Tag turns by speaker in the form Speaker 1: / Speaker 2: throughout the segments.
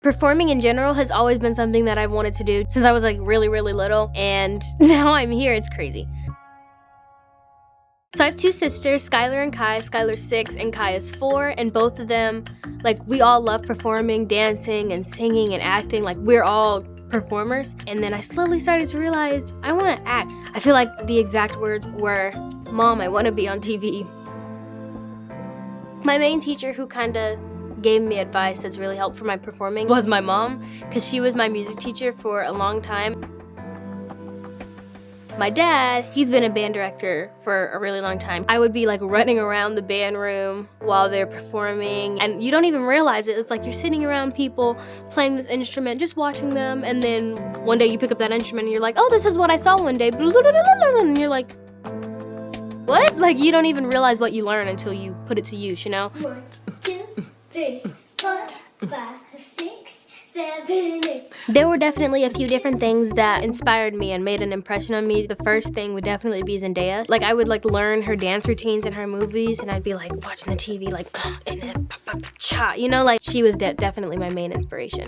Speaker 1: Performing in general has always been something that I've wanted to do since I was like really, really little, and now I'm here. It's crazy. So I have two sisters, Skylar and Kai. Skylar's 6 and Kai is 4, and both of them, like, we all love performing, dancing, and singing and acting. Like, we're all performers. And then I slowly started to realize I want to act. I feel like the exact words were, "Mom, I want to be on TV." My main teacher who kind of gave me advice that's really helped for my performing was my mom, because she was my music teacher for a long time. My dad, he's been a band director for a really long time. I would be like running around the band room while they're performing, and you don't even realize it. It's like you're sitting around people playing this instrument, just watching them, and then one day you pick up that instrument and you're like, oh, this is what I saw one day, and you're like, what? Like, you don't even realize what you learn until you put it to use, you know? 1, 2, 3, 4, 5, 6, 7, 8. There were definitely a few different things that inspired me and made an impression on me. The first thing would definitely be Zendaya. Like, I would like learn her dance routines in her movies, and I'd be like watching the TV like, and then cha, you know, like she was definitely my main inspiration.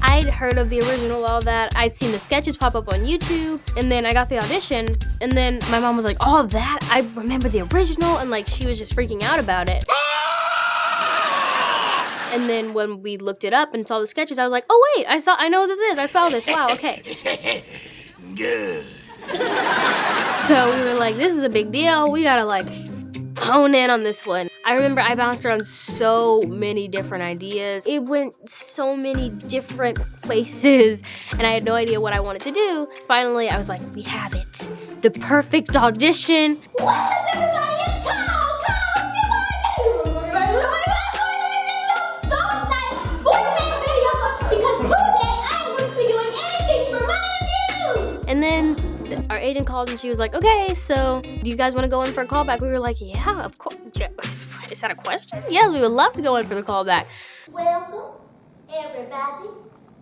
Speaker 1: I'd heard of the original, all that. I'd seen the sketches pop up on YouTube, and then I got the audition, and then my mom was like, oh, that? I remember the original, and like she was just freaking out about it. And then when we looked it up and saw the sketches, I was like, oh wait, I know what this is. I saw this, wow, okay.
Speaker 2: Good.
Speaker 1: So we were like, this is a big deal. We gotta like hone in on this one. I remember I bounced around so many different ideas. It went so many different places, and I had no idea what I wanted to do. Finally, I was like, we have it. The perfect audition.
Speaker 3: What's up, everybody? It's Coco Siwa! I'm so excited for today's video because today I'm going to be doing anything for money and views!
Speaker 1: And then our agent called and she was like, okay, so do you guys want to go in for a callback? We were like, yeah, of course. Is that a question? Yes, we would love to go in for the callback.
Speaker 3: Welcome, everybody,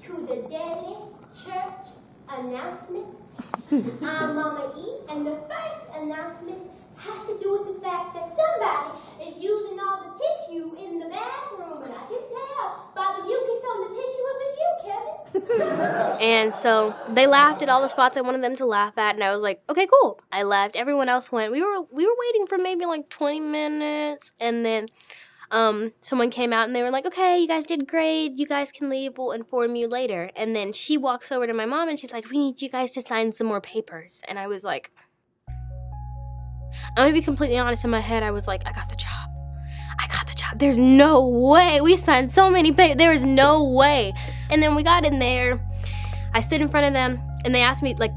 Speaker 3: to the Daily Church announcements. I'm Mama E, and the first announcement has to do with the fact that somebody is using all the tissue in the bathroom, and I can tell by the mucus on the tissue it was you, Kevin.
Speaker 1: And so they laughed at all the spots I wanted them to laugh at, and I was like, okay, cool. I left. Everyone else went. We were waiting for maybe like 20 minutes, and then someone came out and they were like, okay, you guys did great. You guys can leave. We'll inform you later. And then she walks over to my mom and she's like, we need you guys to sign some more papers. And I was like, I'm gonna be completely honest, in my head, I was like, I got the job. There's no way. We signed so many papers. There is no way. And then we got in there. I stood in front of them and they asked me, like,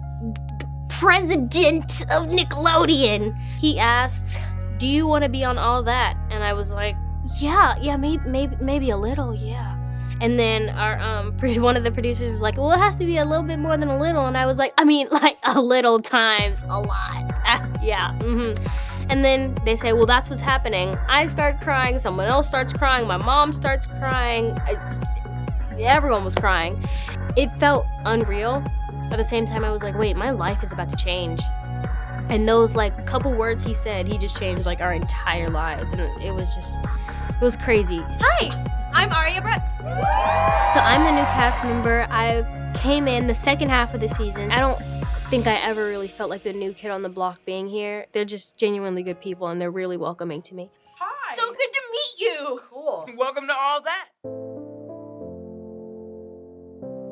Speaker 1: the president of Nickelodeon. He asked, do you want to be on all that? And I was like, yeah, maybe a little, yeah. And then our one of the producers was like, well, it has to be a little bit more than a little. And I was like, I mean, like a little times a lot. Yeah. And then they say, well, that's what's happening. I start crying. Someone else starts crying. My mom starts crying. Everyone was crying. It felt unreal. At the same time, I was like, wait, my life is about to change. And those like couple words he said, he just changed like our entire lives. And it was crazy.
Speaker 4: Hi, I'm Aria Brooks.
Speaker 1: So I'm the new cast member. I came in the second half of the season. I don't think I ever really felt like the new kid on the block being here. They're just genuinely good people and they're really welcoming to me.
Speaker 4: Hi. So good to meet you.
Speaker 2: Cool. Welcome to all that.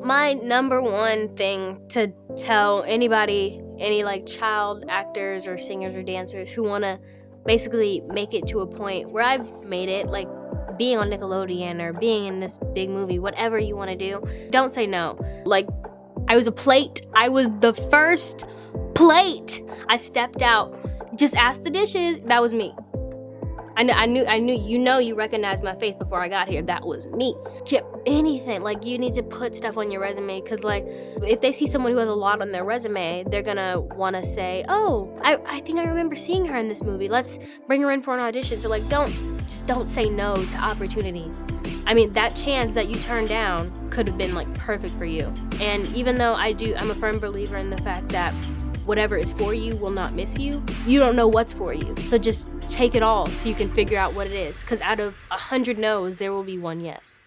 Speaker 1: My number one thing to tell anybody, any like child actors or singers or dancers who want to basically make it to a point where I've made it, like being on Nickelodeon or being in this big movie, whatever you want to do, don't say no. Like, I was a plate. I was the first plate. I stepped out, just asked the dishes. That was me. I knew, you recognized my face before I got here. That was me. Anything, like you need to put stuff on your resume because like if they see someone who has a lot on their resume, they're gonna wanna say, oh, I think I remember seeing her in this movie. Let's bring her in for an audition. So like don't say no to opportunities. I mean, that chance that you turned down could have been like perfect for you. And even though I'm a firm believer in the fact that whatever is for you will not miss you. You don't know what's for you. So just take it all so you can figure out what it is. Because out of 100 no's, there will be one yes.